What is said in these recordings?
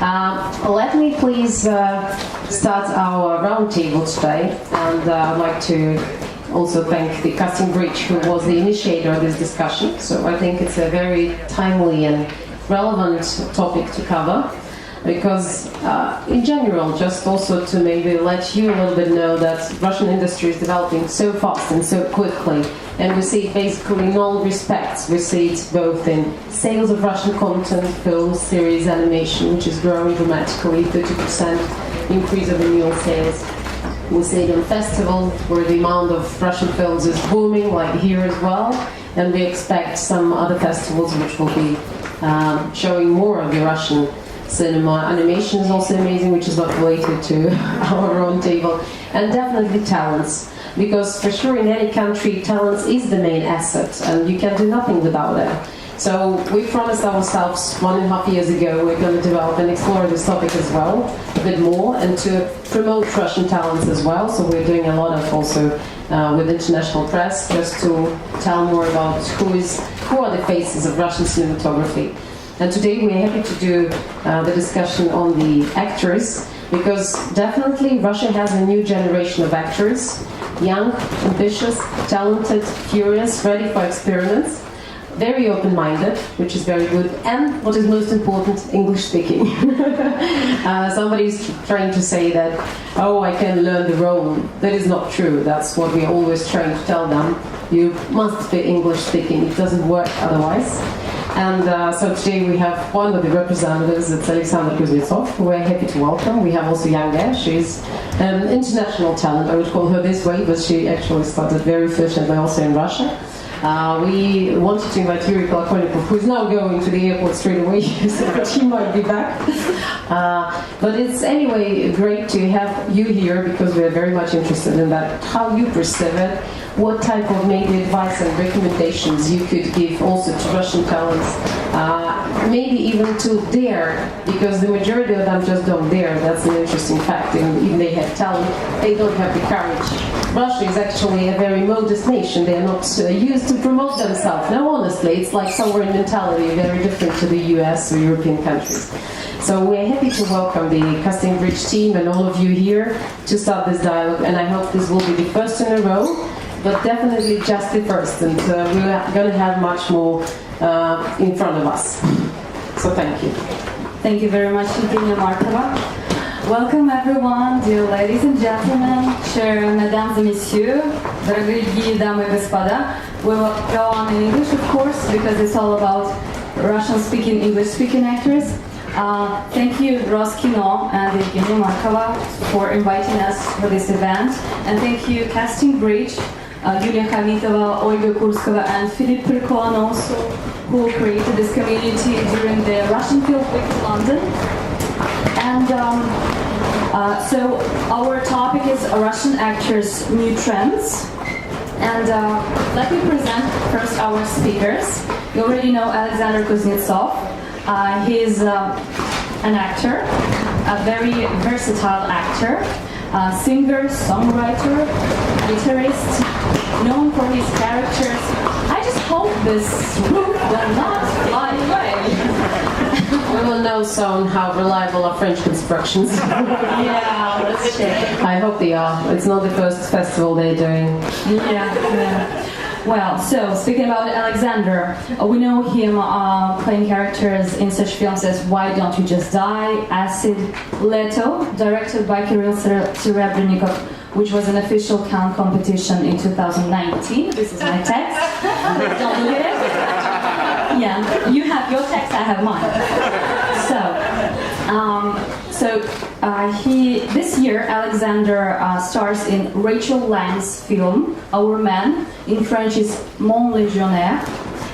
Let me please start our roundtable today, and I'd like to also thank the Casting Bridge, who was the initiator of this discussion. So I think it's a very timely and relevant topic to cover, because in general, just also to maybe let you a little bit know that Russian industry is developing so fast and so quickly, and we see it basically in all respects. We see it both in sales of Russian content, films, series, animation, which is growing dramatically, 30% increase of annual sales. We see it on festivals, where the amount of Russian films is booming, like here as well, and we expect some other festivals which will be showing more of the Russian cinema. Animation is also amazing, which is not related to our own table. And definitely talents, because for sure in any country, talents is the main asset, and you can do nothing without it. So we promised ourselves 1.5 years ago we're going to develop and explore this topic as well, a bit more, and to promote Russian talents as well. So we're doing a lot of also with international press, just to tell more about who are the faces of Russian cinematography. And today we're happy to do the discussion on the actors, because definitely Russia has a new generation of actors, young, ambitious, talented, curious, ready for experiments, very open-minded, which is very good, and what is most important, English-speaking. Somebody's trying to say that, oh, I can learn the role. That is not true. That's what we're always trying to tell them. You must be English-speaking. It doesn't work otherwise. And so today we have one of the representatives, it's Alexandra Kuznetsov, who we're happy to welcome. We have also Yanga. She's an international talent, I would call her this way, but she actually started very efficiently also in Russia. We wanted to invite Yuri Kolokonikov, who's now going to the airport straight away, so she might be back. But it's anyway great to have you here, because we're very much interested in that, how you perceive it, what type of maybe advice and recommendations you could give also to Russian talents, maybe even to dare, because the majority of them just don't dare. That's an interesting fact. And even they have talent, they don't have the courage. Russia is actually a very modest nation. They are not used to promote themselves. No, honestly, it's like somewhere in mentality very different to the US or European countries. So we're happy to welcome the Casting Bridge team and all of you here to start this dialogue, and I hope this will be the first in a row, but definitely just the first, and we're going to have much more in front of us. So thank you. Thank you very much, Evgenia Marcova. Welcome everyone, dear ladies and gentlemen, chers mesdames et messieurs, дорогие дамы и господа. We will go on in English, of course, because it's all about Russian-speaking, English-speaking actors. Thank you, Roskino and Evgenia Marcova, for inviting us for this event. And thank you, Casting Bridge, Yulia Khamitova, Olga Kurskova, and Philip Perkon also, who created this community during the Russian Film Week in London. And so our topic is Russian actors' new trends. And let me present first our speakers. You already know Alexander Kuznetsov. He's an actor, a very versatile actor, singer, songwriter, guitarist, known for his characters. I just hope this roof will not fly away. We will know soon how reliable are French constructions. Yeah, let's check. I hope they are. It's not the first festival they're doing. Yeah. Well, so speaking about Alexander, we know him playing characters in such films as Why Don't You Just Die, Acid, Leto, directed by Kirill Serebrennikov, which was an official Cannes competition in 2019. This is my text. Don't look at it. Yeah, you have your text, I have mine. This year, Alexander stars in Rachel Lang's film Our Man. In French, is Mon Légionnaire,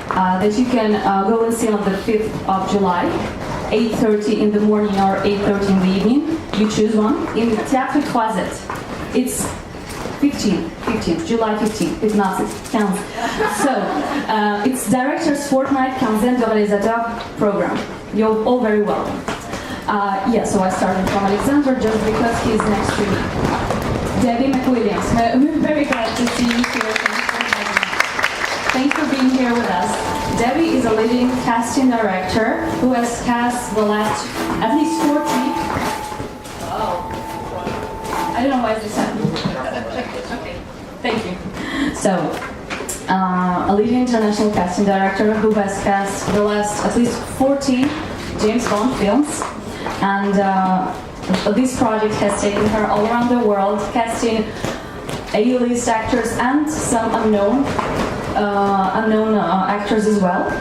that you can go and see on the 5th of July, 8:30 in the morning or 8:30 in the evening. You choose one. In Théâtre Croisette. It's 15th, July 15th, it's not 15th. So, it's director's fortnight Quinzaine de réalisateur program. You're all very welcome. So I started from Alexander just because he's next to me. Debbie McWilliams, we're very glad to see you here. Thanks for being here with us. Debbie is a leading casting director who has cast the last at least 14 otherwise the same. Okay, thank you. So, a leading international casting director who has cast the last at least 14 James Bond films, and this project has taken her all around the world, casting A-list actors and some unknown actors as well.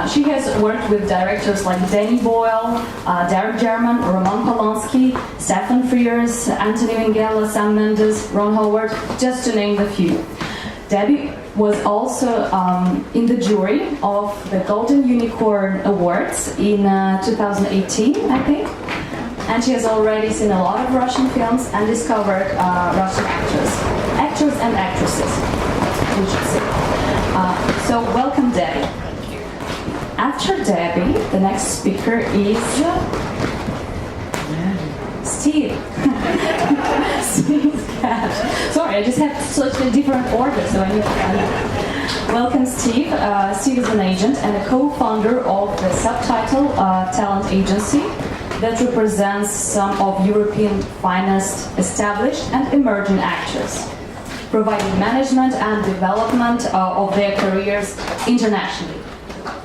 She has worked with directors like Danny Boyle, Derek Jarman, Roman Polanski, Stefan Frears, Anthony Minghella, Sam Mendes, Ron Howard, just to name a few. Debbie was also in the jury of the Golden Unicorn Awards in 2018, I think. And she has already seen a lot of Russian films and discovered Russian actors and actresses, we should say. So welcome, Debbie. After Debbie, the next speaker is Steve. Steve's cat. Sorry, I just have such a different order, so I need to welcome Steve. Steve is an agent and a co-founder of the Subtitle talent agency that represents some of Europe's finest established and emerging actors, providing management and development of their careers internationally.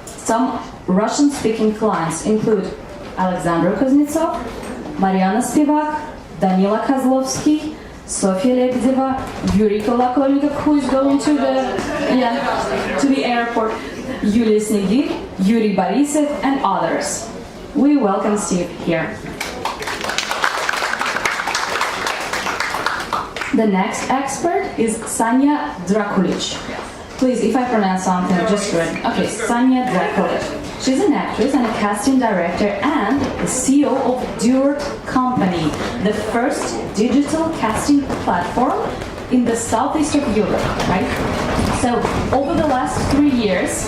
Some Russian-speaking clients include Alexander Kuznetsov, Mariana Spivak, Danila Kozlovsky, Sofia Lebedeva, Yuri Kolokolnikov, who is going to the airport, Yulia Snegir, Yuri Borisov, and others. We welcome Steve here. The next expert is Sanja Drakulić. Please, if I pronounce something, just read. Okay, Sonia Dracolich. She's an actress and a casting director and the CEO of Duet Company, the first digital casting platform in the southeast of Europe, right? So, over the last 3 years,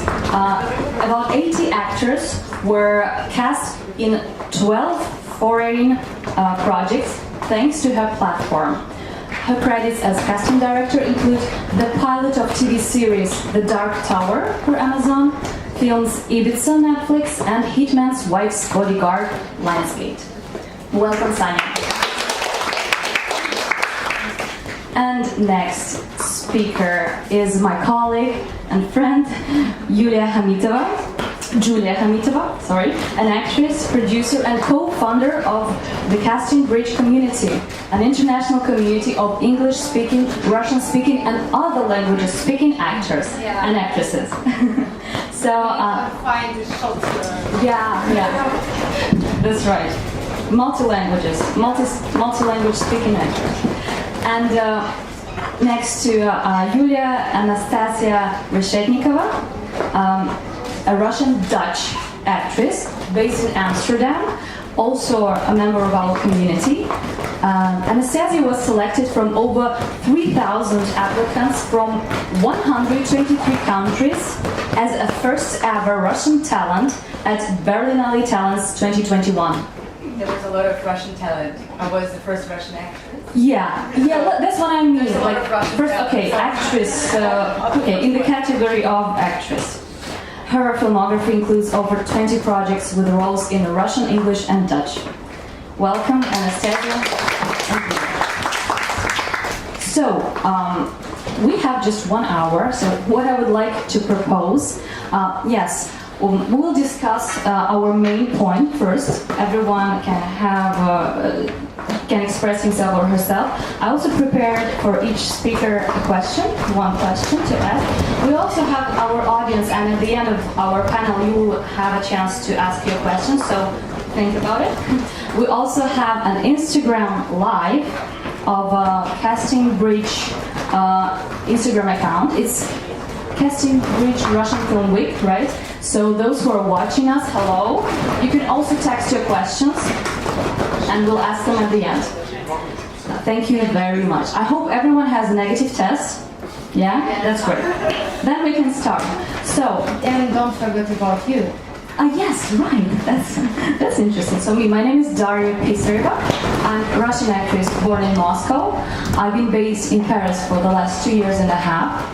about 80 actors were cast in 12 foreign projects thanks to her platform. Her credits as casting director include the pilot of TV series The Dark Tower for Amazon, films Ibiza Netflix, and Hitman's Wife's Bodyguard Lionsgate. Welcome, Sanja. And next speaker is my colleague and friend, Julia Khamitova, an actress, producer, and co-founder of the Casting Bridge community, an international community of English-speaking, Russian-speaking, and other languages-speaking actors and actresses. So, find the shelter. Yeah, that's right. Multi-language speaking actors. And next to Yulia, Anastasia Reshetnikova, a Russian-Dutch actress based in Amsterdam, also a member of our community. Anastasia was selected from over 3,000 applicants from 123 countries as a first ever Russian talent at Berlinale Talents 2021. There was a lot of Russian talent. I was the first Russian actress. Yeah, that's what I mean. There's a lot of Russian talent. Actress. In the category of actress. Her filmography includes over 20 projects with roles in Russian, English, and Dutch. Welcome, Anastasia. So, we have just 1 hour, so what I would like to propose, we will discuss our main point first. Everyone can express himself or herself. I also prepared for each speaker one question to ask. We also have our audience, and at the end of our panel, you will have a chance to ask your questions, so think about it. We also have an Instagram live of Casting Bridge Instagram account. It's Casting Bridge Russian Film Week, right? So those who are watching us, hello. You can also text your questions and we'll ask them at the end. Thank you very much. I hope everyone has a negative test. Yeah? That's great. Then we can start. So, And don't forget about you. yes, right. That's interesting. So my name is Daria Pisariba. I'm a Russian actress born in Moscow. I've been based in Paris for the last 2 years and a half.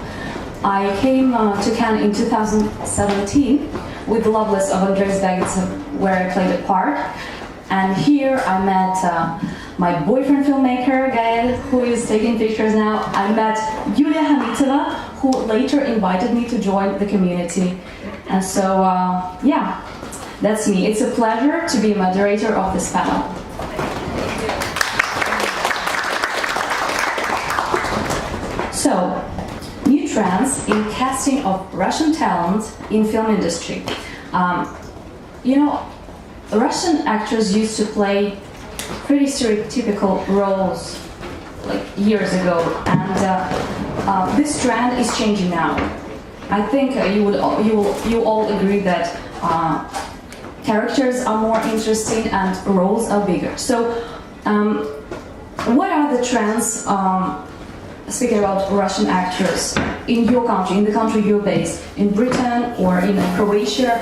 I came to Cannes in 2017 with Loveless of Andrzej Zbagitsa, where I played a part. And here I met my boyfriend filmmaker, Gael, who is taking pictures now. I met Yulia Khamitova, who later invited me to join the community. And so, yeah, that's me. It's a pleasure to be a moderator of this panel. So, new trends in casting of Russian talent in film industry. You know, Russian actors used to play pretty stereotypical roles like years ago, and this trend is changing now. I think you all agree that characters are more interesting and roles are bigger. So, what are the trends? Speaking about Russian actors in your country, in the country you're based, in Britain or in Croatia,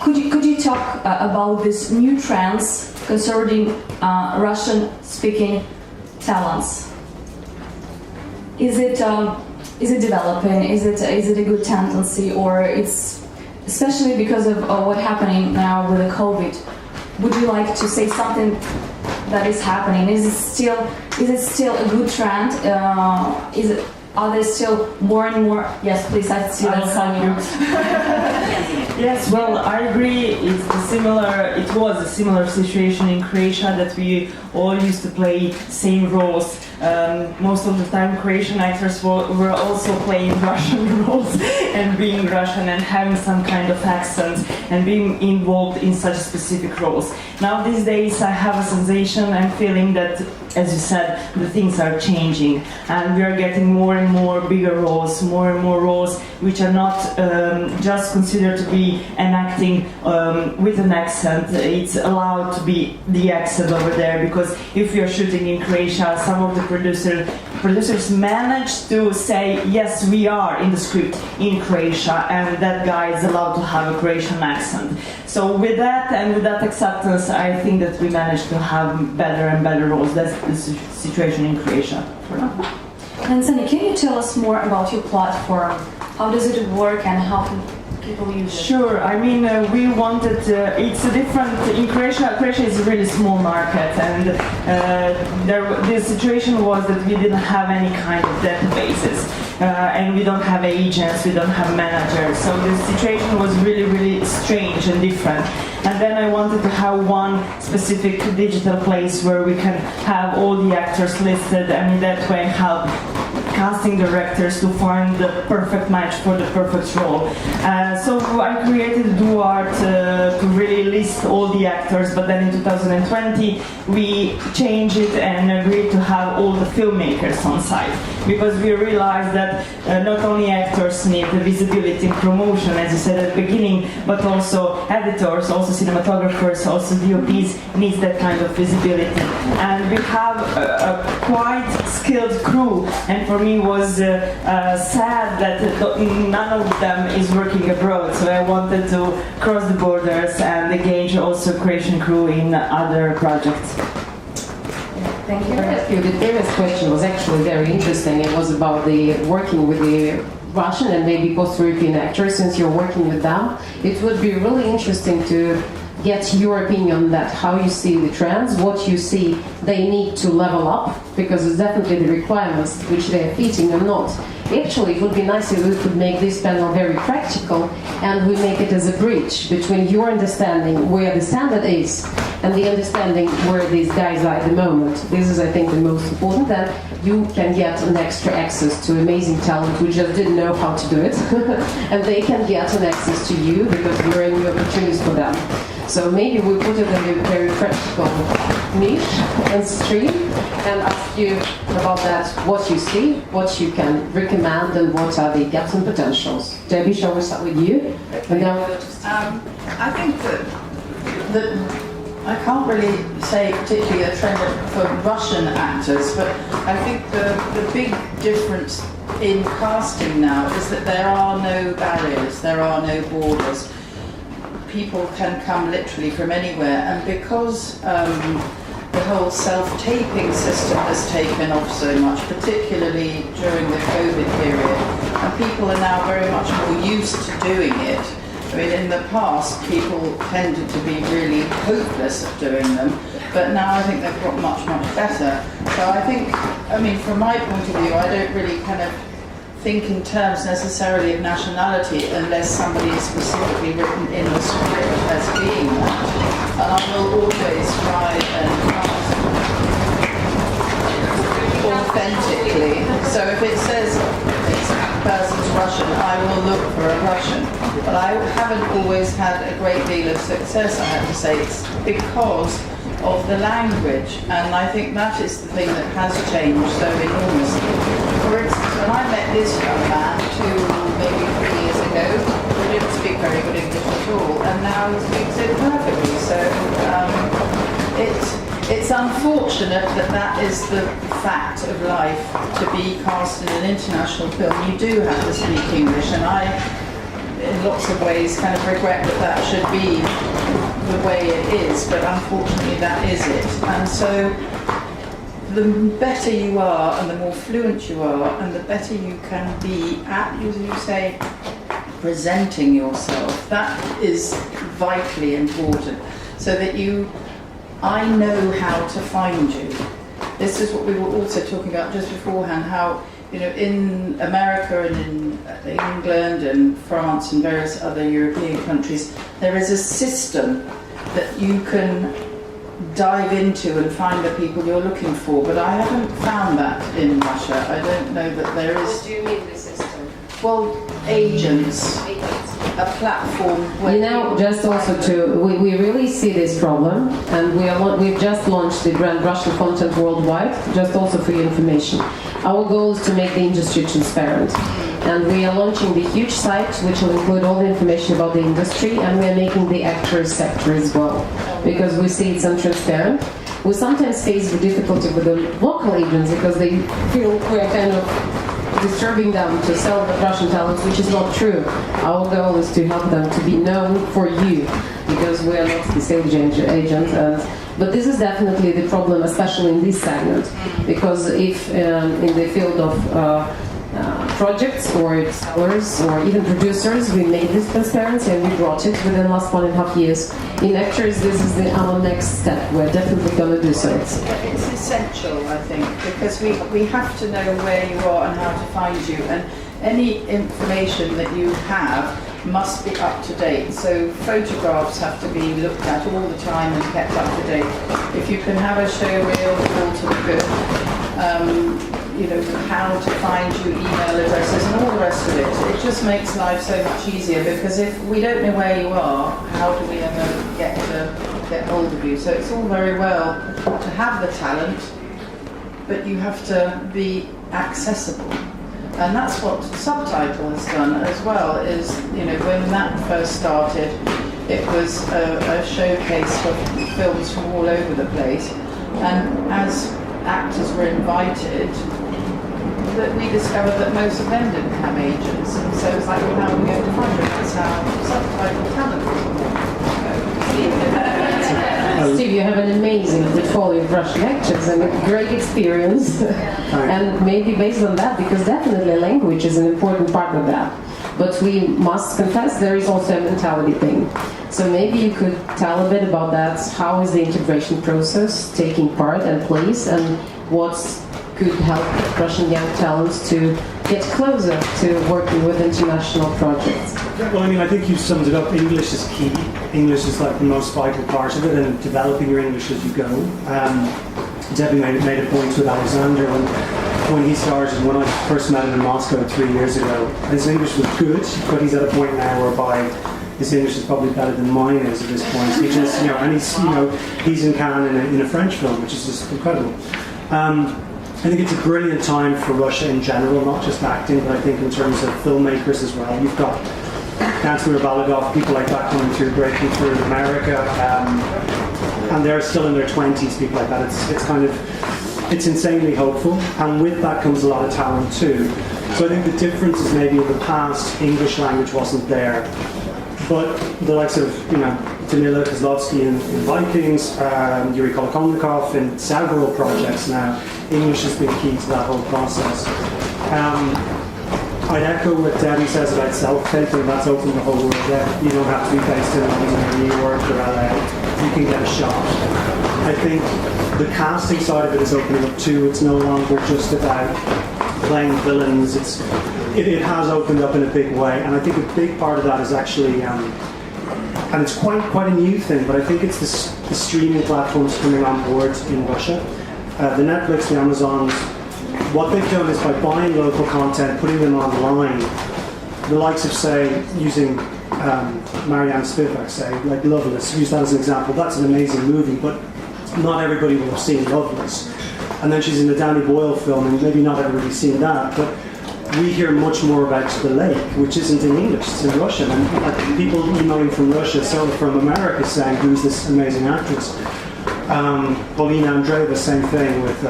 could you talk about these new trends concerning Russian-speaking talents? Is it developing? Is it a good tendency, or it's especially because of what happening now with the COVID? Would you like to say something that is happening? Is it still a good trend? Are there still more and more? Yes, please. I see that Sanja. Yes, well, I agree. It was a similar situation in Croatia, that we all used to play same roles. Most of the time, Croatian actors were also playing Russian roles and being Russian and having some kind of accent and being involved in such specific roles. Now these days, I have a sensation. I'm feeling that, as you said, the things are changing, and we are getting more and more bigger roles, more and more roles which are not just considered to be an acting with an accent. It's allowed to be the accent over there, because if we are shooting in Croatia, some of the producers manage to say, yes, we are in the script in Croatia, and that guy is allowed to have a Croatian accent. So with that and with that acceptance, I think that we managed to have better and better roles. That's the situation in Croatia for now. And Sonia, can you tell us more about your platform? How does it work and how can people use it? Sure. I mean, we wanted. It's a different. In Croatia, Croatia is a really small market, and the situation was that we didn't have any kind of databases, and we don't have agents, we don't have managers. So the situation was really, really strange and different. And then I wanted to have one specific digital place where we can have all the actors listed, and in that way help casting directors to find the perfect match for the perfect role. So I created DoArt to really list all the actors, but then in 2020 we changed it and agreed to have all the filmmakers on site, because we realized that not only actors need the visibility and promotion, as you said at the beginning, but also editors, also cinematographers, also DOPs needs that kind of visibility. And we have a quite skilled crew, and for me was sad that none of them is working abroad, so I wanted to cross the borders and engage also Croatian crew in other projects. Thank you. The previous question was actually very interesting. It was about the working with the Russian and maybe post-European actors. Since you're working with them, it would be really interesting to get your opinion on that, how you see the trends, what you see they need to level up, because it's definitely the requirements which they are fitting or not. Actually, it would be nice if we could make this panel very practical, and we make it as a bridge between your understanding where the standard is and the understanding where these guys are at the moment. This is, I think, the most important, that you can get an extra access to amazing talent who just didn't know how to do it, and they can get an access to you because you're a new opportunities for them. So maybe we put it in a very practical niche and stream and ask you about that, what you see, what you can recommend, and what are the gaps and potentials. Debbie, shall we start with you? And then we'll just... I think that I can't really say particularly a trend for Russian actors, but I think the big difference in casting now is that there are no barriers, there are no borders. People can come literally from anywhere, and because the whole self-taping system has taken off so much, particularly during the COVID period, and people are now very much more used to doing it, I mean, in the past, people tended to be really hopeless at doing them, but now I think they've got much, much better. So I think, I mean, from my point of view, I don't really kind of think in terms necessarily of nationality unless somebody is specifically written in the script as being that. And I will always try and authentically. So if it says this person's Russian, I will look for a Russian. But I haven't always had a great deal of success, I have to say. It's because of the language, and I think that is the thing that has changed so enormously. For instance, when I met this young man maybe 3 years ago, he didn't speak very good English at all, and now he speaks it perfectly. So it's unfortunate that that is the fact of life. To be cast in an international film, you do have to speak English, and I, in lots of ways, kind of regret that that should be the way it is, but unfortunately that is it. And so the better you are and the more fluent you are and the better you can be at, as you say, presenting yourself, that is vitally important, so that I know how to find you. This is what we were also talking about just beforehand, how, you know, in America and in England and France and various other European countries, there is a system that you can dive into and find the people you're looking for. But I haven't found that in Russia. I don't know that there is. What do you mean the system? Well, agents. A platform where just also we really see this problem, and we've just launched the brand Russian Content Worldwide, just also for your information. Our goal is to make the industry transparent, and we are launching the huge site which will include all the information about the industry, and we are making the actors sector as well, because we see it's untransparent. We sometimes face the difficulty with the local agents because they feel we're kind of disturbing them to sell the Russian talents, which is not true. Our goal is to help them to be known for you, because we are not the sales agent. But this is definitely the problem, especially in this segment, because if in the field of projects or sellers or even producers, we made this transparency and we brought it within the last 1.5 years. In actors, this is our next step. We're definitely going to do so. It's essential, I think, because we have to know where you are and how to find you, and any information that you have must be up to date. So photographs have to be looked at all the time and kept up to date. If you can have a show reel, all to the good. You know, how to find you, email addresses and all the rest of it. It just makes life so much easier, because if we don't know where you are, how do we ever get hold of you? So it's all very well to have the talent, but you have to be accessible. And that's what Subtitle has done as well, is, you know, when that first started, it was a showcase for films from all over the place. And as actors were invited, that we discovered that most of them didn't have agents, and so it's like, well, how are we going to find them? That's how Subtitle talent was born. Steve, you have an amazing portfolio of Russian actors and a great experience, and maybe based on that, because definitely language is an important part of that. But we must confess there is also a mentality thing. So maybe you could tell a bit about that. How is the integration process taking part and place, and what could help Russian young talents to get closer to working with international projects? Well, I mean, I think you summed it up. English is key. English is like the most vital part of it, and developing your English as you go. Debbie made a point with Alexander when he started. When I first met him in Moscow 3 years ago, his English was good, but he's at a point now whereby his English is probably better than mine is at this point. He just, you know, and he's in Cannes in a French film, which is just incredible. I think it's a brilliant time for Russia in general, not just acting, but I think in terms of filmmakers as well. You've got Kanzler Balagov, people like that coming through, breaking through in America, and they're still in their 20s, people like that. It's insanely hopeful, and with that comes a lot of talent too. So I think the difference is maybe in the past, English language wasn't there, but the likes of, you know, Danila Kozlovsky in Vikings, Yuri Kolokonnikov in several projects now, English has been key to that whole process. I'd echo what Debbie says about self-taping. That's opened the whole world up. You don't have to be based in London or New York or LA. You can get a shot. I think the casting side of it is opening up too. It's no longer just about playing villains. It has opened up in a big way, and I think a big part of that is actually, and it's quite a new thing, but I think it's the streaming platforms coming on board in Russia. The Netflix, the Amazons, what they've done is by buying local content, putting them online, the likes of, say, using Marianne Spivak, say, like Loveless, use that as an example. That's an amazing movie, but not everybody will have seen Loveless. And then she's in a Danny Boyle film, and maybe not everybody's seen that, but we hear much more about The Lake, which isn't in English, it's in Russian. And like, people emailing from Russia, some from America, saying, who's this amazing actress? Paulina Andreeva, same thing with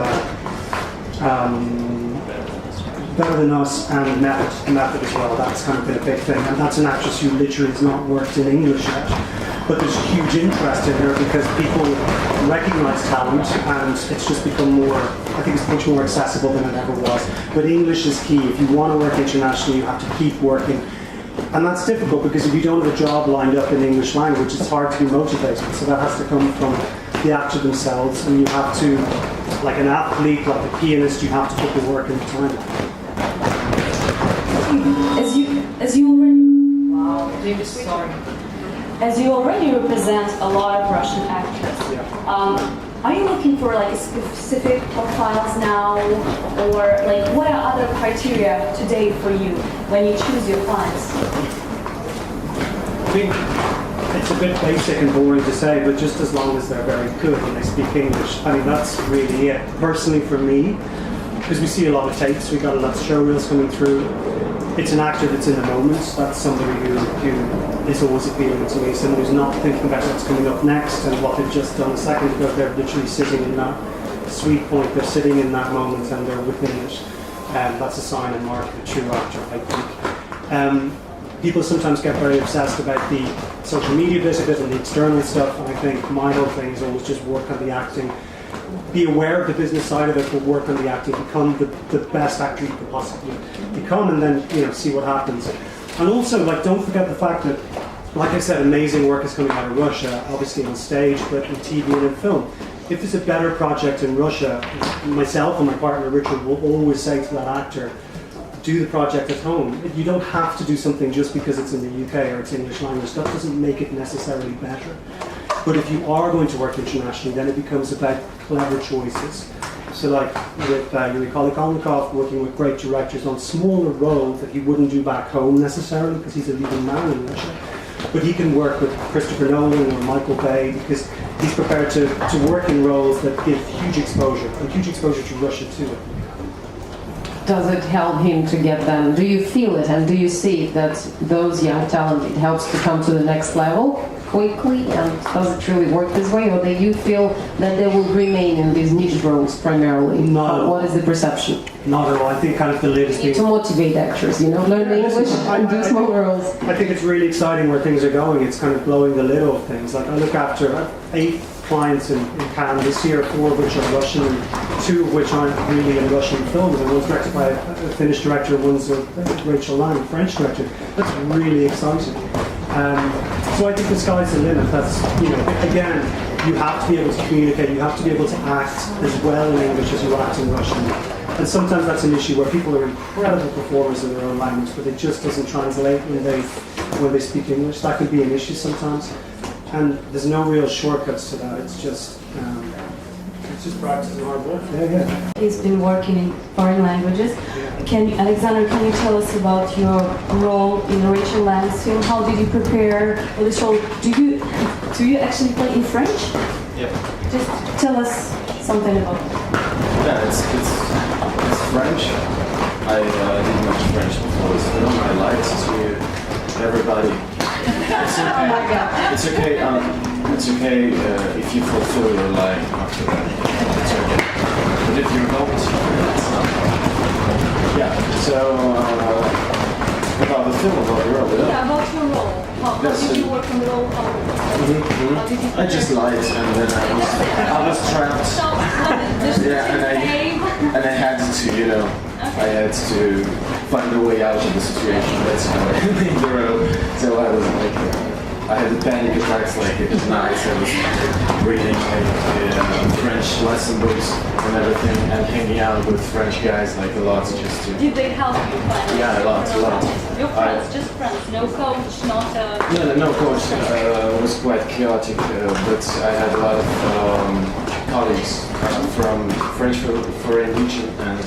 Better Than Us and Method as well. That's kind of been a big thing. And that's an actress who literally has not worked in English yet. But there's huge interest in her because people recognize talent, and it's just become more, I think it's much more accessible than it ever was. But English is key. If you want to work internationally, you have to keep working. And that's difficult because if you don't have a job lined up in English language, it's hard to be motivated. So that has to come from the actor themselves, and you have to, like an athlete, like a pianist, you have to put the work in the time. As you already represent a lot of Russian actors, are you looking for like specific profiles now, or like what are other criteria today for you when you choose your clients? I think it's a bit basic and boring to say, but just as long as they're very good and they speak English, I mean, that's really it. Personally for me, because we see a lot of tapes, we got a lot of show reels coming through. It's an actor that's in the moment. That's somebody who is always appealing to me. Someone who's not thinking about what's coming up next and what they've just done a second ago. They're literally sitting in that sweet point. They're sitting in that moment and they're within it. That's a sign and mark of a true actor, I think. People sometimes get very obsessed about the social media bit of it and the external stuff. And I think my whole thing is always just work on the acting. Be aware of the business side of it, but work on the acting. Become the best actor you can possibly become, and then see what happens. And also, like, don't forget the fact that, like I said, amazing work is coming out of Russia, obviously on stage, but in TV and in film. If there's a better project in Russia, myself and my partner Richard will always say to that actor, do the project at home. You don't have to do something just because it's in the UK or it's English language. That doesn't make it necessarily better. But if you are going to work internationally, then it becomes about clever choices. So like with Yuri Kolokov, working with great directors on smaller roles that he wouldn't do back home necessarily because he's a leading man in Russia. But he can work with Christopher Nolan or Michael Bay because he's prepared to work in roles that give huge exposure, and huge exposure to Russia too. Does it help him to get them? Do you feel it and do you see that those young talent, it helps to come to the next level quickly, and does it really work this way, or do you feel that they will remain in these niche roles primarily? No. What is the perception? Not at all. I think kind of the latest thing to motivate actors, learn English and do small roles. I think it's really exciting where things are going. It's kind of blowing the lid off things. Like I look after 8 clients in Cannes this year, 4 of which are Russian and 2 of which aren't really in Russian films. And one's directed by a Finnish director, one's Rachel Lang, a French director. That's really exciting. So I think the sky's the limit. That's, again, you have to be able to communicate, you have to be able to act as well in English as you act in Russian. And sometimes that's an issue where people are incredible performers in their own language, but it just doesn't translate when they speak English. That can be an issue sometimes. And there's no real shortcuts to that. It's just practice and hard work. Yeah. He's been working in foreign languages. Alexander, can you tell us about your role in Rachel Lang's film? How did you prepare for this role? Do you actually play in French? Yeah. Just tell us something about it. Yeah, it's French. I did much French before this film. I liked to everybody. It's okay. Oh my God. It's okay. It's okay if you fulfill your line after that. It's okay. But if you don't, it's not. Yeah. So about the film, about your role. Yeah, about your role. How did you work on the role? How did you I just lied, and then I was trapped. Yeah, and I had to, I had to find a way out of the situation. That's how I made the role. So I was like, I had the panic attacks like at night. I was reading like French lesson books and everything, and hanging out with French guys like a lot, just to. Did they help you find Yeah, a lot. Your friends, just friends, no coach, not a... No coach. It was quite chaotic, but I had a lot of colleagues from French foreign region, and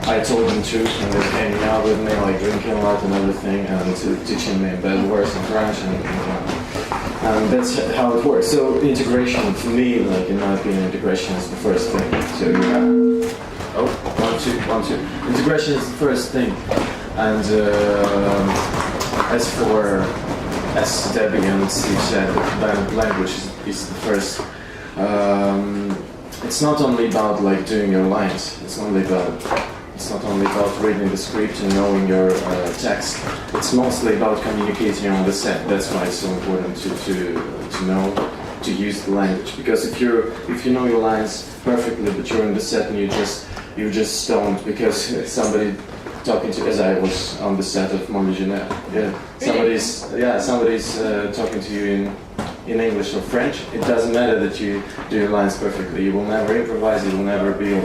I told them truth, and they were hanging out with me, like drinking a lot and everything, and teaching me bad words in French, and that's how it works. So integration, for me, like in my opinion, integration is the first thing. So you have, one, two. Integration is the first thing, and as Debbie and Steve said, language is the first. It's not only about like doing your lines. It's not only about reading the script and knowing your text. It's mostly about communicating on the set. That's why it's so important to know to use the language. Because if you know your lines perfectly, but you're in the set and you just stoned because somebody talking to, as I was on the set of Moderators. Somebody's talking to you in English or French. It doesn't matter that you do your lines perfectly. You will never improvise. You will never be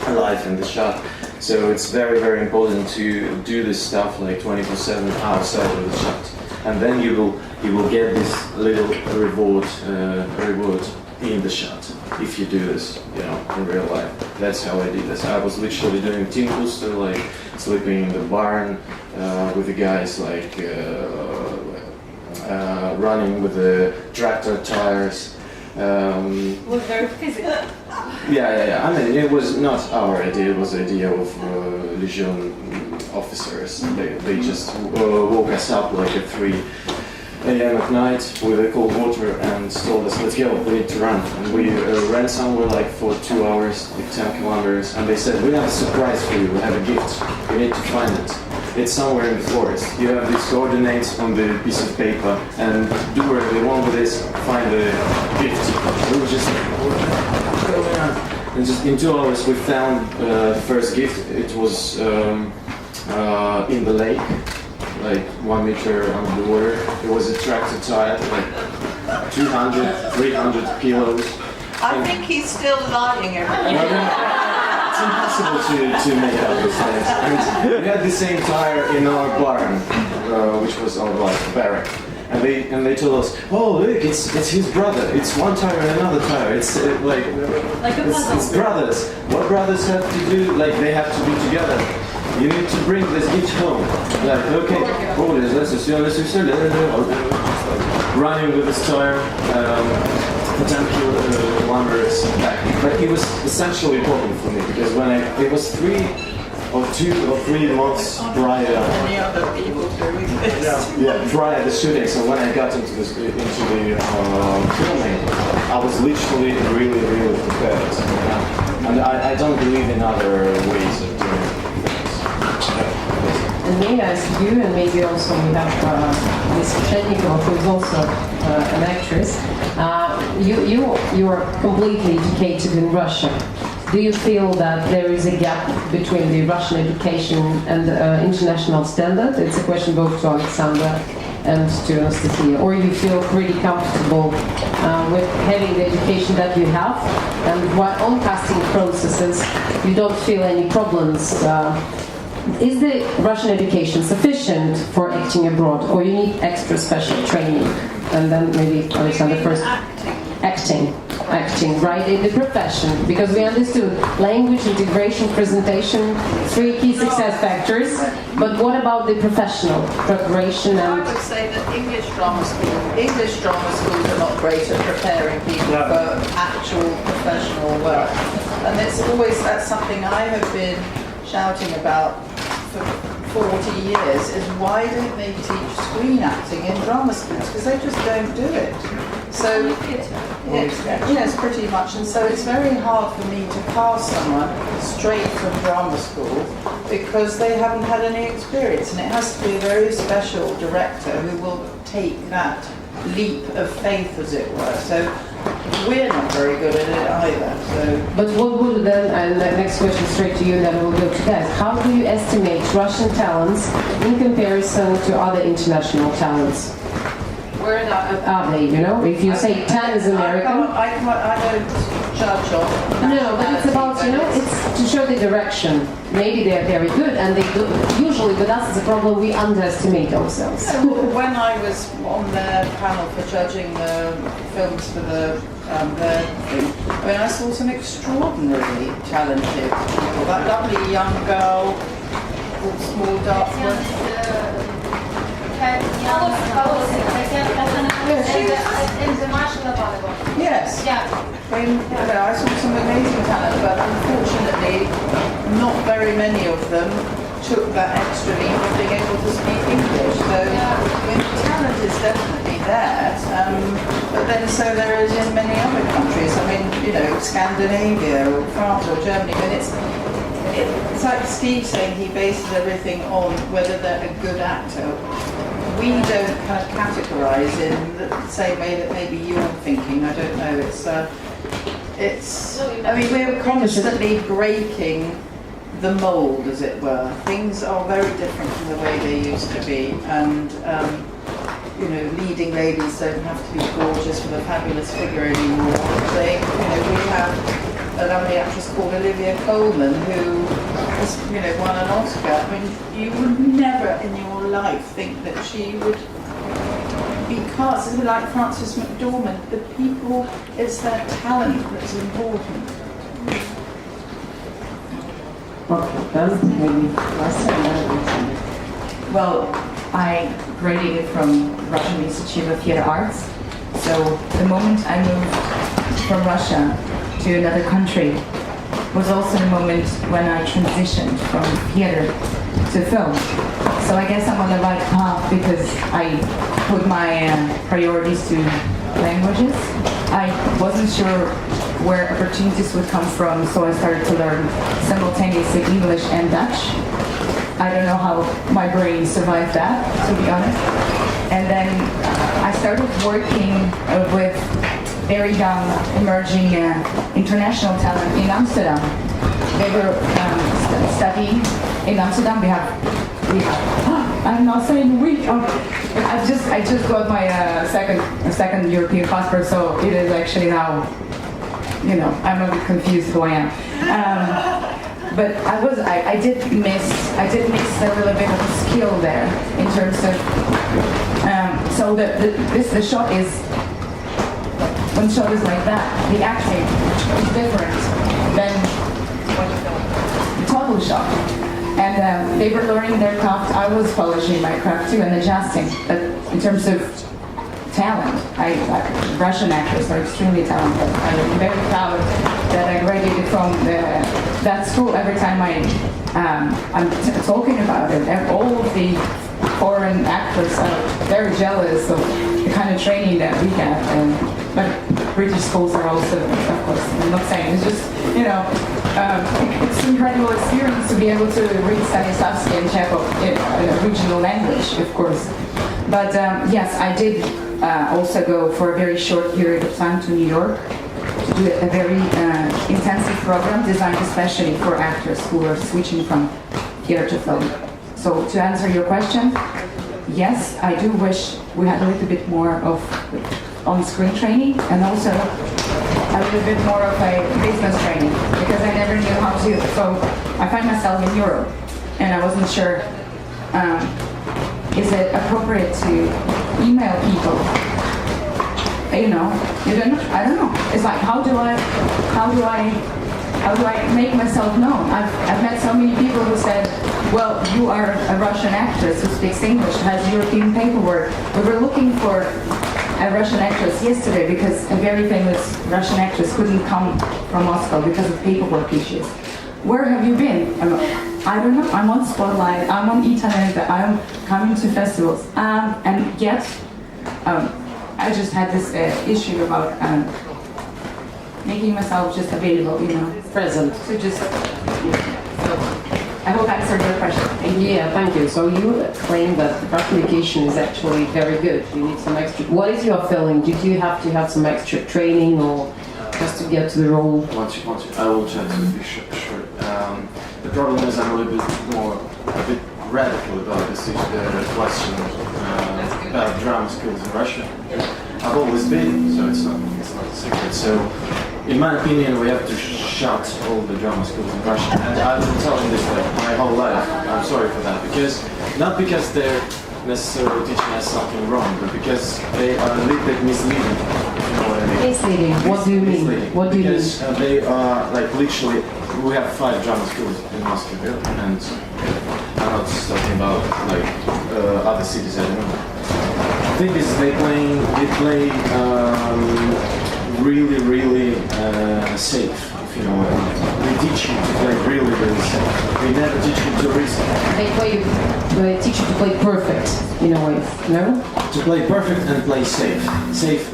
alive in the shot. So it's very, very important to do this stuff like 24/7 outside of the shot, and then you will get this little reward in the shot if you do this, in real life. That's how I did this. I was literally doing team booster, like sleeping in the barn with the guys, like running with the tractor tires. was very physical. Yeah. I mean, it was not our idea. It was the idea of Legion officers. They just woke us up like at 3 a.m. at night with the cold water and told us, let's go, we need to run. And we ran somewhere like for 2 hours, like 10 kilometers. And they said, we have a surprise for you. We have a gift. You need to find it. It's somewhere in the forest. You have these coordinates on the piece of paper, and do whatever you want with this. Find the gift. We were just like, what's going on? And just in 2 hours, we found the first gift. It was in the lake, like 1 meter under the water. It was a tractor tire, like 200, 300 kilos. I think he's still lying every It's impossible to make out those things. And we had the same tire in our barn, which was our like barrack. And they told us, oh look, it's his brother. It's one tire and another tire. It's like it's brothers. What brothers have to do? Like they have to be together. You need to bring this gift home. Like okay, running with this tire. 10 kilometers back, but it was essentially important for me because when it was 2 or 3 months prior. Any other people doing this? Prior to shooting. So when I got into the filming, I was literally really, really prepared. And I don't believe in other ways of doing things. And me as you, and maybe also we have Ms. Reshetnikova, who is also an actress. You are completely educated in Russian. Do you feel that there is a gap between the Russian education and the international standard? It's a question both to Alexandra and to Anastasia. Or you feel pretty comfortable with having the education that you have, and while on casting processes, you don't feel any problems. Is the Russian education sufficient for acting abroad, or you need extra special training? And then maybe Alexander first. Acting, right, in the profession, because we understood language, integration, presentation, 3 key success factors. But what about the professional preparation? I would say that English drama schools are not great at preparing people for actual professional work, and that's something I have been shouting about for 40 years, is why don't they teach screen acting in drama schools? Because they just don't do it. So, it's pretty much, and so it's very hard for me to cast someone straight from drama school because they haven't had any experience, and it has to be a very special director who will take that leap of faith, as it were. So we're not very good at it either. So, But what would then, and the next question straight to you, and then we'll go to that. How do you estimate Russian talents in comparison to other international talents? Where are they, you know? If you say 10 is American... I don't judge on. No, but it's about, you know, it's to show the direction. Maybe they're very good, and they do, usually with us it's a problem, we underestimate ourselves. When I was on the panel for judging the films for the thing, I mean, I saw some extraordinarily talented people. That lovely young girl called Small Dark One. Yes. I mean, I saw some amazing talent, but unfortunately, not very many of them took that extra leap of being able to speak English. So, I mean, the talent is definitely there, but then so there is in many other countries. I mean, you know, Scandinavia or France or Germany. I mean, it's like Steve saying he bases everything on whether they're a good actor. We don't kind of categorise in the same way that maybe you're thinking. I don't know. I mean, we're constantly breaking the mould, as it were. Things are very different from the way they used to be, and you know, leading ladies don't have to be gorgeous with a fabulous figure anymore. We have a lovely actress called Olivia Colman who has, you know, won an Oscar. I mean, you would never in your life think that she would be cast. It's like Frances McDormand. The people, it's their talent that's important. Well, I graduated from Russian Institute of Theatre Arts. So the moment I moved from Russia to another country was also the moment when I transitioned from theatre to film. So I guess I'm on the right path because I put my priorities to languages. I wasn't sure where opportunities would come from, so I started to learn simultaneously English and Dutch. I don't know how my brain survived that, to be honest. And then I started working with very young, emerging international talent in Amsterdam. They were studying in Amsterdam. We have. I'm not saying we. I just got my second European passport, so it is actually now. You know, I'm a bit confused who I am. But I did miss a little bit of skill there in terms of. So the shot is. When shot is like that, the acting is different than the total shot. And they were learning their craft. I was polishing my craft too, and adjusting. But in terms of talent, Russian actors are extremely talented. I'm very proud that I graduated from that school. Every time I'm talking about it, all of the foreign actors are very jealous of the kind of training that we have. But British schools are also, of course, I'm not saying, it's just, you know, it's an incredible experience to be able to read Stanislavski and Chekhov in a regional language, of course. But yes, I did also go for a very short period of time to New York to do a very intensive program designed especially for actors who are switching from theater to film. So to answer your question, yes, I do wish we had a little bit more of on-screen training and also a little bit more of a business training because I never knew how to. So I find myself in Europe and I wasn't sure, is it appropriate to email people? You know, I don't know. It's like, how do I make myself known? I've met so many people who said, well, you are a Russian actress who speaks English, has European paperwork. We were looking for a Russian actress yesterday because a very famous Russian actress couldn't come from Moscow because of paperwork issues. Where have you been? I don't know. I'm on Spotlight. I'm on Italy. I'm coming to festivals. And yet, I just had this issue about making myself just available, you know, Present. to just. I hope I answered your question. Thank you. Yeah, thank you. So you claim that the Russian education is actually very good. You need some extra. What is your feeling? Did you have to have some extra training or just to get to the role? Once you, I will try to be short. The problem is I'm a little bit radical about this question about drama schools in Russia. I've always been, so it's not a secret. So, in my opinion, we have to shut all the drama schools in Russia. And I've been telling this like my whole life. I'm sorry for that, not because they're necessarily teaching us something wrong, but because they are a little bit misleading. If you know what I mean. Misleading. What do you mean? Misleading. What do you mean? Because they are like literally. We have 5 drama schools in Moscow, and I'm not just talking about like other cities anymore. The thing is, they play really safe, if you know what I mean. They teach you to play really safe. They never teach you to risk. They teach you to play perfect in a way, no? To play perfect and play safe. Safe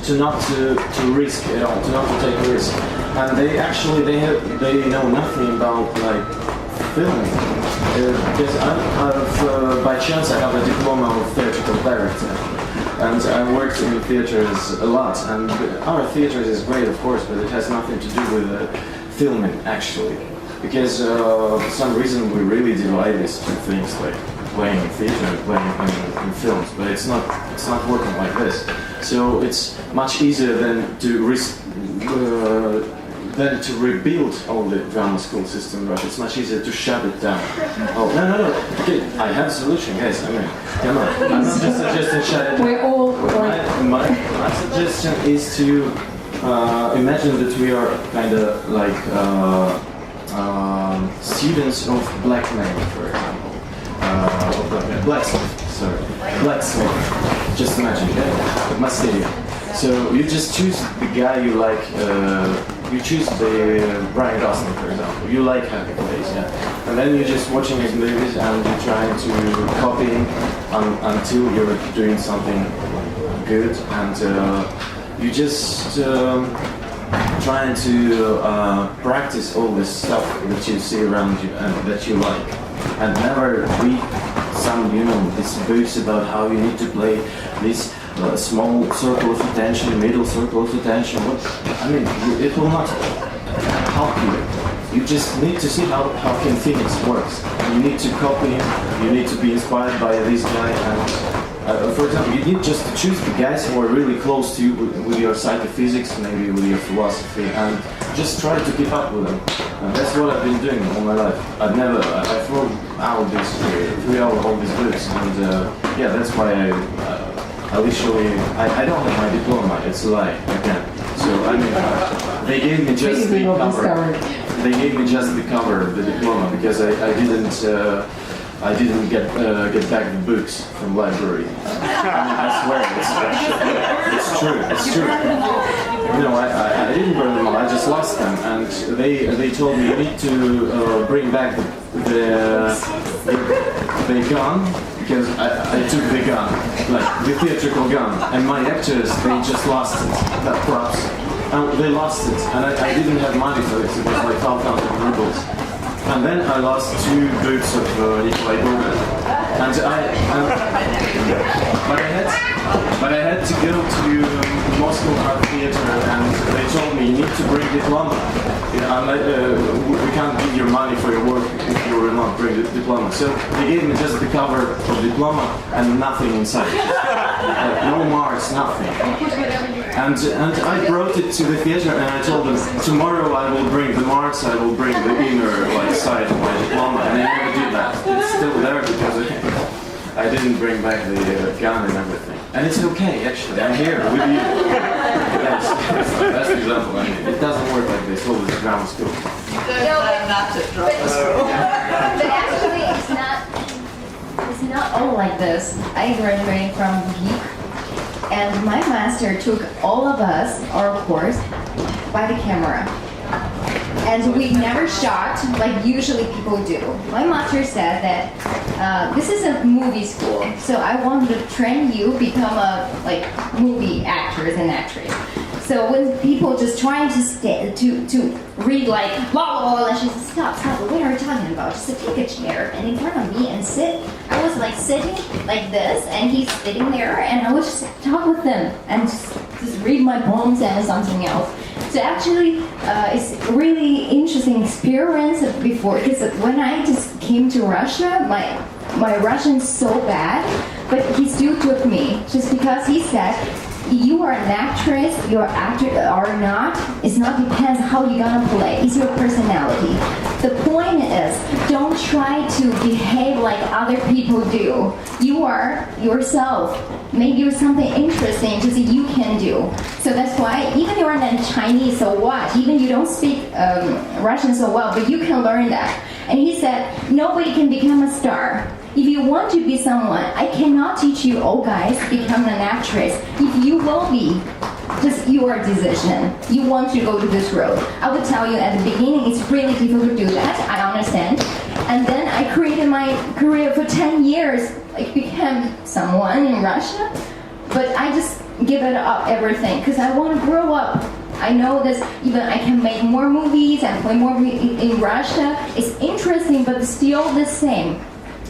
to not to risk at all, to not to take a risk. And they actually they know nothing about like filming. Because by chance I have a diploma of theatrical director, and I worked in theaters a lot. And our theaters is great, of course, but it has nothing to do with filming actually. Because for some reason we really divide these two things, like playing in theater and playing in films. But it's not working like this. So it's much easier than to risk. Than to rebuild all the drama school system in Russia. It's much easier to shut it down. Oh, no. Okay, I have a solution, guys. I mean, come on. I'm not just suggesting shut it down. We're all My suggestion is to imagine that we are kind of like students of black men, for example. Blacksmith. Just imagine, yeah? Masteria. So you just choose the guy you like. You choose the Brian Gosling, for example. You like how he plays, yeah. And then you're just watching his movies and you're trying to copy him until you're doing something good, and you just trying to practice all this stuff that you see around you and that you like, and never read some, these books about how you need to play this small circle of attention, middle circle of attention. It will not help you. You just need to see how can Phoenix works. You need to copy him. You need to be inspired by this guy. And for example, you need just to choose the guys who are really close to you with your psychophysics, maybe with your philosophy, and just try to keep up with them. And that's what I've been doing all my life. I throw out all these books, and that's why I don't have my diploma. It's a lie again. So they gave me just the cover. They gave me just the cover of the diploma because I didn't get back the books from library. I swear, it's true. It's true. I didn't burn them all. I just lost them, and they told me you need to bring back the gun, because I took the gun, like the theatrical gun, and my actors, they just lost it, that props. And they lost it, and I didn't have money for this. It was like 5,000 rubles. And then I lost 2 books of Nikolai Gogol. But I had to go to Moscow Art Theater, and they told me you need to bring diploma. We can't give you money for your work if you will not bring the diploma. So they gave me just the cover of diploma and nothing inside. No marks, nothing. And I brought it to the theater, and I told them tomorrow I will bring the marks, I will bring the inner side of my diploma, and I never did that. It's still there because I didn't bring back the gun and everything. And it's okay, actually. I'm here with you. That's the best example. It doesn't work like this. All this drama school. But actually, it's not all like this. I graduated from Geek, and my master took all of us, our course, by the camera. And we never shot like usually people do. My master said that this is a movie school, so I want to train you become a movie actors and actress. So when people just trying to read like blah blah blah, she said, stop, what are you talking about? She said, take a chair and in front of me and sit. I was like sitting like this, and he's sitting there, and I would just talk with him and just read my poems and something else. So actually, it's a really interesting experience before, because when I just came to Russia, my Russian's so bad, but he still took me just because he said, you are an actress, you're actor or not, it's not depends how you're gonna play, it's your personality. The point is, don't try to behave like other people do. You are yourself. Maybe you're something interesting just you can do. So that's why even you're not Chinese, so what? Even you don't speak Russian so well, but you can learn that. And he said, nobody can become a star. If you want to be someone, I cannot teach you, oh guys, become an actress. If you will be, just your decision. You want to go to this road. I would tell you at the beginning, it's really difficult to do that, I understand. And then I created my career for 10 years. I became someone in Russia, but I just give it up everything, because I want to grow up. I know this, even I can make more movies and play more in Russia. It's interesting, but still the same.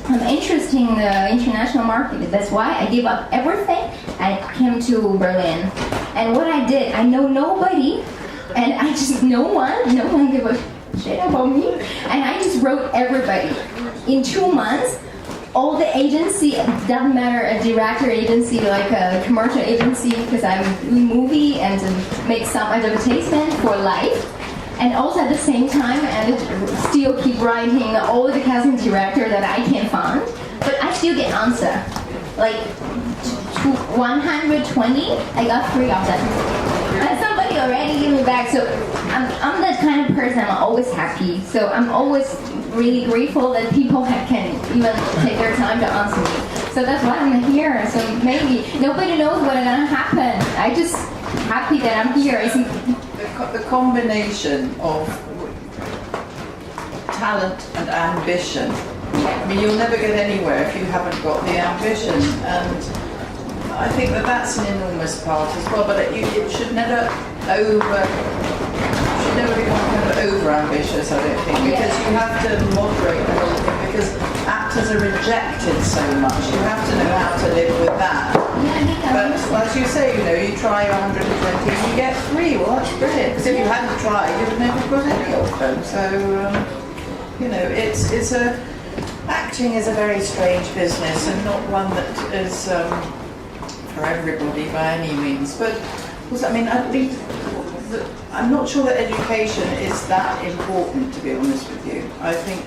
I'm interested in the international market. That's why I gave up everything and came to Berlin. And what I did, I know nobody, and I just, no one gave a shit about me. And I just wrote everybody. In 2 months, all the agency, it doesn't matter, a director agency, like a commercial agency, because I'm doing movie and to make some advertisement for life. And also at the same time, and still keep writing all the casting director that I can find, but I still get answer. Like 120, I got 3 of them. And somebody already gave me back. So I'm that kind of person. I'm always happy. So I'm always really grateful that people can even take their time to answer me. So that's why I'm here. So maybe nobody knows what's gonna happen. I just happy that I'm here. The combination of talent and ambition. I mean, you'll never get anywhere if you haven't got the ambition, and I think that that's an enormous part as well. But it should never become kind of over-ambitious, I don't think, because you have to moderate the whole thing, because actors are rejected so much. You have to know how to live with that. But as you say, you try 120 and you get 3. Well, that's brilliant, because if you hadn't tried, you'd have never got any of them. So, acting is a very strange business, and not one that is for everybody by any means. But I mean, I think I'm not sure that education is that important, to be honest with you. I think,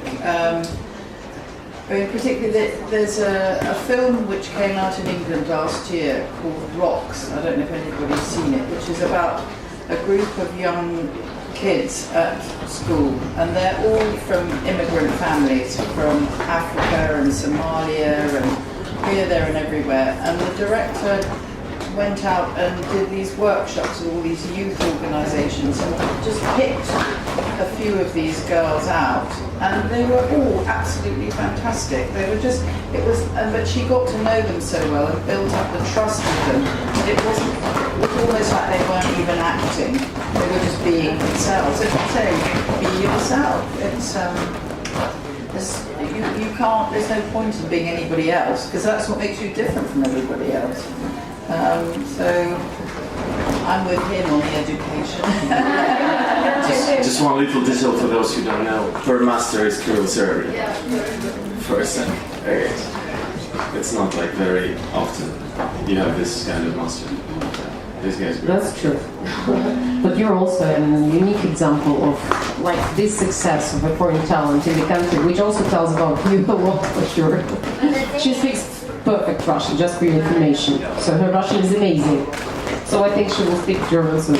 particularly there's a film which came out in England last year called Rocks. I don't know if anybody's seen it, which is about a group of young kids at school, and they're all from immigrant families from Africa and Somalia and here, there and everywhere. And the director went out and did these workshops with all these youth organisations and just picked a few of these girls out, and they were all absolutely fantastic. They were just, but she got to know them so well and built up the trust with them. It was almost like they weren't even acting. They were just being themselves. If you say, be yourself, you can't, there's no point in being anybody else, because that's what makes you different from everybody else. So I'm with him on the education. Just one little detail for those who don't know. Per master is cruel serving. First and it's not like very often you have this kind of master. This guy's great. That's true. But you're also a unique example of like this success of a foreign talent in the country, which also tells about you a lot for sure. She speaks perfect Russian, just for your information. So her Russian is amazing. So I think she will speak German soon.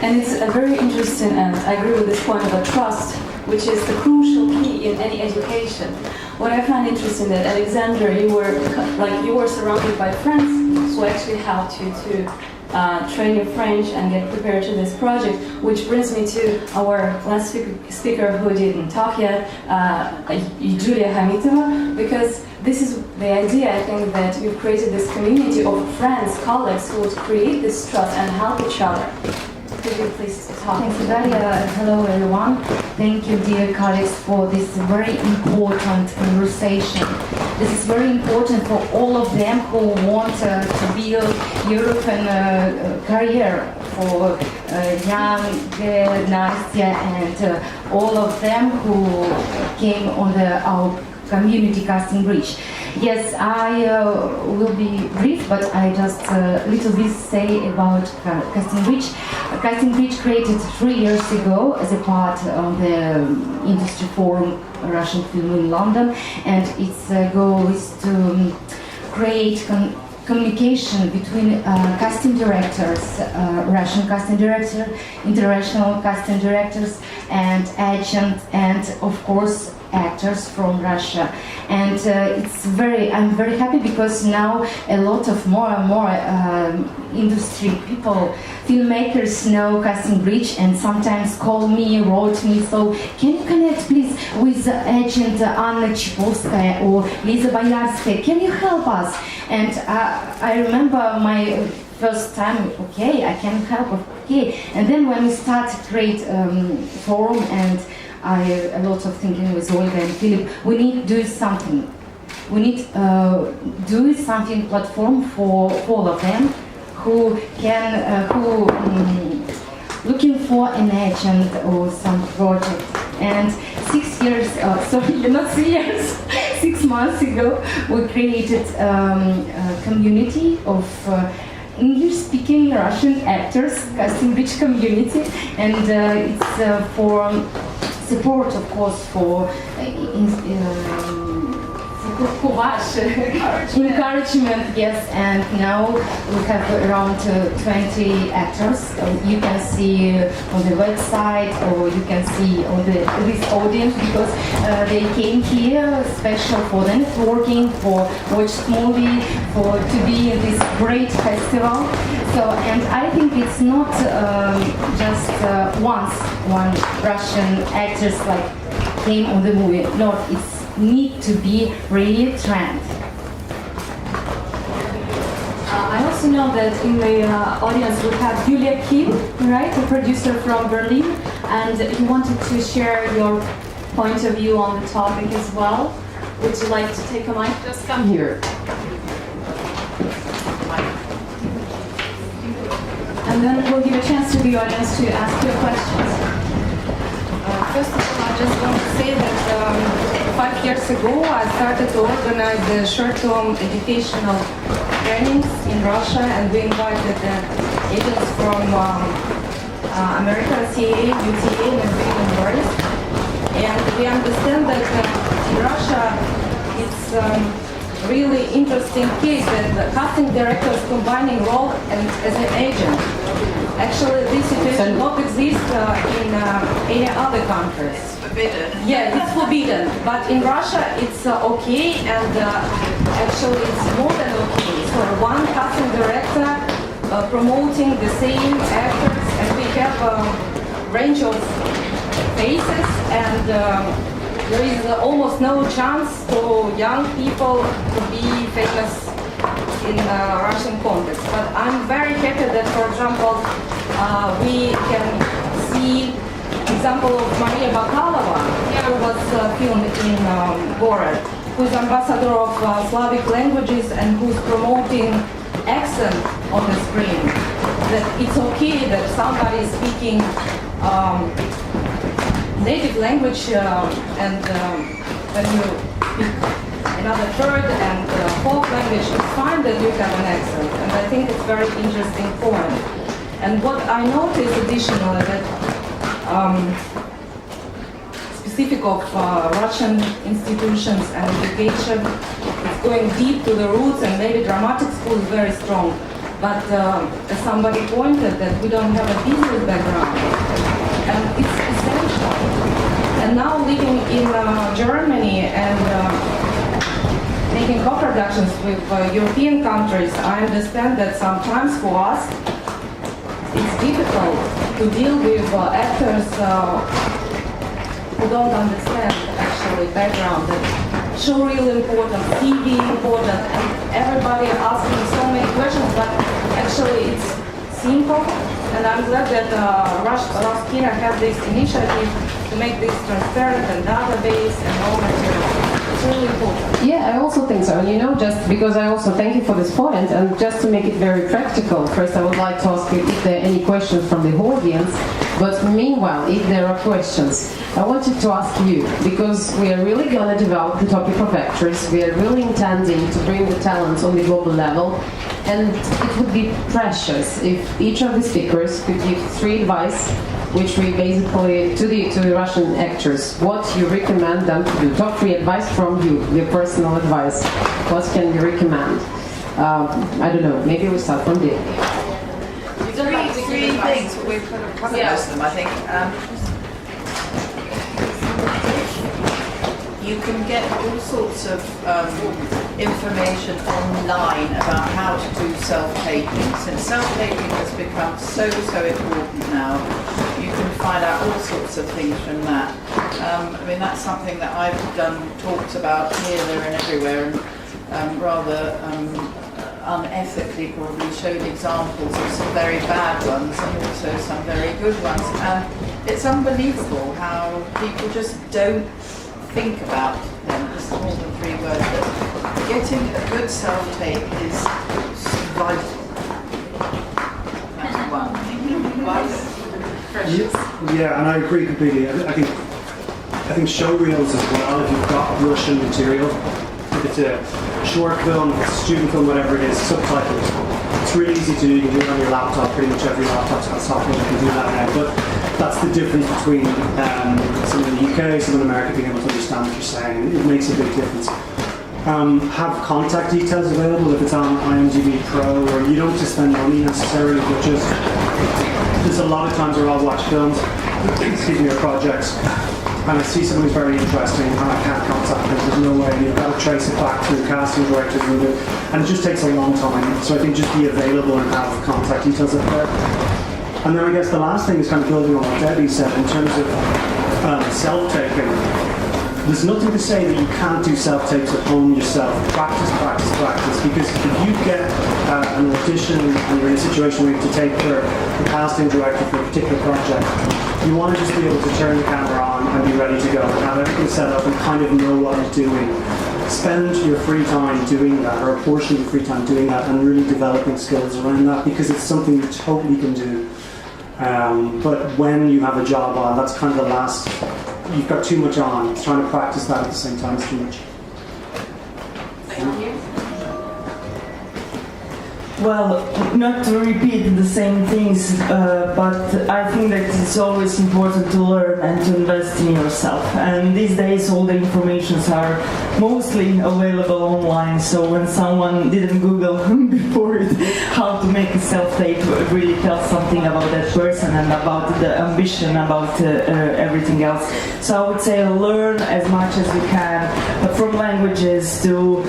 And it's a very interesting, and I agree with this point about trust, which is the crucial key in any education. What I find interesting that Alexander, you were surrounded by friends who actually helped you to train your French and get prepared to this project, which brings me to our last speaker who didn't talk yet, Julia Khamitova, because this is the idea, I think, that you've created this community of friends, colleagues who would create this trust and help each other. Could you please talk? Thank you, Daria. Hello, everyone. Thank you, dear colleagues, for this very important conversation. This is very important for all of them who want to build European career for young Nastya and all of them who came on our community casting bridge. Yes, I will be brief, but I just little bit say about casting bridge. Casting bridge created 3 years ago as a part of the industry forum Russian film in London, and its goal is to create communication between casting directors, Russian casting director, international casting directors, and agents, and of course actors from Russia. And I'm very happy because now a lot of more and more industry people, filmmakers know casting bridge and sometimes call me, wrote me, so can you connect please with agent Anna Chipovskaya or Lisa Boyarskaya, can you help us? And I remember my first time, okay, I can help, okay. And then when we start to create forum and a lot of thinking with Olga and Philip, we need to do something. We need do something platform for all of them who can, looking for an agent or some project. And 6 years, sorry, not 3 years, 6 months ago, we created a community of English-speaking Russian actors, casting bridge community, and it's for support, of course, for encouragement, yes, and now we have around 20 actors. You can see on the website, or you can see on this audience, because they came here special for the networking, for watch movie, for to be in this great festival. So, and I think it's not just one Russian actress like came on the movie. No, it's need to be really trend. I also know that in the audience we have Julia Kim, right, a producer from Berlin, and you wanted to share your point of view on the topic as well. Would you like to take a mic? Just come here. And then we'll give a chance to the audience to ask your questions. First of all, I just want to say that 5 years ago I started to organize the short-term educational trainings in Russia, and we invited agents from America, CIA, UTA, and Moderators. And we understand that in Russia it's really interesting case that the casting directors combining role and as an agent. Actually, this situation not exist in any other countries. It's forbidden. Yeah, it's forbidden. But in Russia, it's okay, and actually, it's more than okay. So one casting director promoting the same actors, and we have a range of faces, and there is almost no chance for young people to be famous in Russian context. But I'm very happy that, for example, we can see example of Maria Bakalova, who was filmed in Borat, who's ambassador of Slavic languages and who's promoting accent on the screen. That it's okay that somebody is speaking native language and when you speak another third and fourth language, it's fine that you have an accent, and I think it's very interesting point. And what I noticed additionally that specific of Russian institutions and education, it's going deep to the roots, and maybe dramatic school is very strong. But as somebody pointed that we don't have a business background, and it's essential. And now living in Germany and making co-productions with European countries, I understand that sometimes for us difficult to deal with actors who don't understand actually background and show really important, TV important, and everybody asking so many questions, but actually it's simple. And I'm glad that Roskino had this initiative to make this transparent and database and all material. It's really important. Yeah, I also think so. And you know, just because I also thank you for this point, and just to make it very practical, first I would like to ask you if there are any questions from the audience. But meanwhile, if there are questions, I wanted to ask you, because we are really going to develop the topic of actors, we are really intending to bring the talents on the global level, and it would be precious if each of the speakers could give 3 advice, which we basically, to the Russian actors, what you recommend them to do. Top 3 advice from you, your personal advice. What can you recommend? I don't know, maybe we start from there. Three things, but we've kind of covered most of them, I think. You can get all sorts of information online about how to do self-taping. Since self-taping has become so important now, you can find out all sorts of things from that. I mean, that's something that I've done talks about here, there and everywhere, and rather unethically probably showed examples of some very bad ones and also some very good ones. And it's unbelievable how people just don't think about them. It's more than 3 words, but getting a good self-tape is vital. That's one thing. Precious. Yeah, and I agree completely. I think show reels as well, if you've got Russian material, if it's a short film, if it's a student film, whatever it is, subtitles. It's really easy to do. You can do it on your laptop. Pretty much every laptop's got software that can do that now. But that's the difference between someone in the UK, someone in America being able to understand what you're saying. It makes a big difference. Have contact details available if it's on IMDb Pro, or you don't have to spend money necessarily, but just there's a lot of times where I'll watch films, or projects, and I see someone who's very interesting and I can't contact them. There's no way. You've got to trace it back through casting directors, and it just takes a long time. So I think just be available and have contact details up there. And then I guess the last thing is kind of building on what Debbie said in terms of self-taping. There's nothing to say that you can't do self-tapes at home yourself. Practice, practice, practice. Because if you get an audition and you're in a situation where you have to tape for the casting director for a particular project, you want to just be able to turn the camera on and be ready to go and have everything set up and kind of know what you're doing. Spend your free time doing that, or a portion of your free time doing that, and really developing skills around that, because it's something you totally can do. But when you have a job on, that's kind of the last. You've got too much on. Trying to practice that at the same time is too much. Thank you. Well, not to repeat the same things, but I think that it's always important to learn and to invest in yourself. And these days all the informations are mostly available online, so when someone didn't Google before it how to make a self-tape, it really tells something about that person and about the ambition, about everything else. So I would say learn as much as you can, from languages to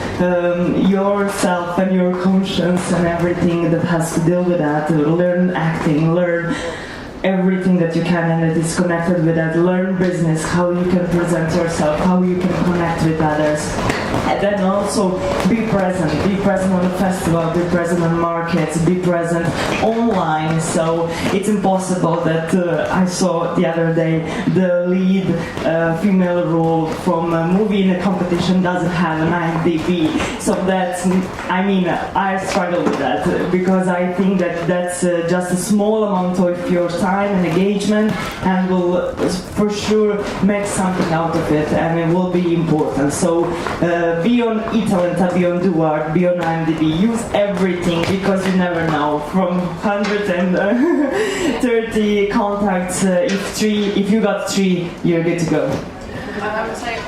yourself and your conscience and everything that has to deal with that. Learn acting, learn everything that you can and that is connected with that. Learn business, how you can present yourself, how you can connect with others. And then also be present on the festival, be present on markets, be present online. So it's impossible that I saw the other day the lead female role from a movie in a competition doesn't have an IMDb. So that's, I mean, I struggle with that because I think that that's just a small amount of your time and engagement, and will for sure make something out of it, and it will be important. So be on eTalent, be on Duart, be on IMDb, use everything, because you never know. From 130 contacts, if you got 3, you're good to go. And I would say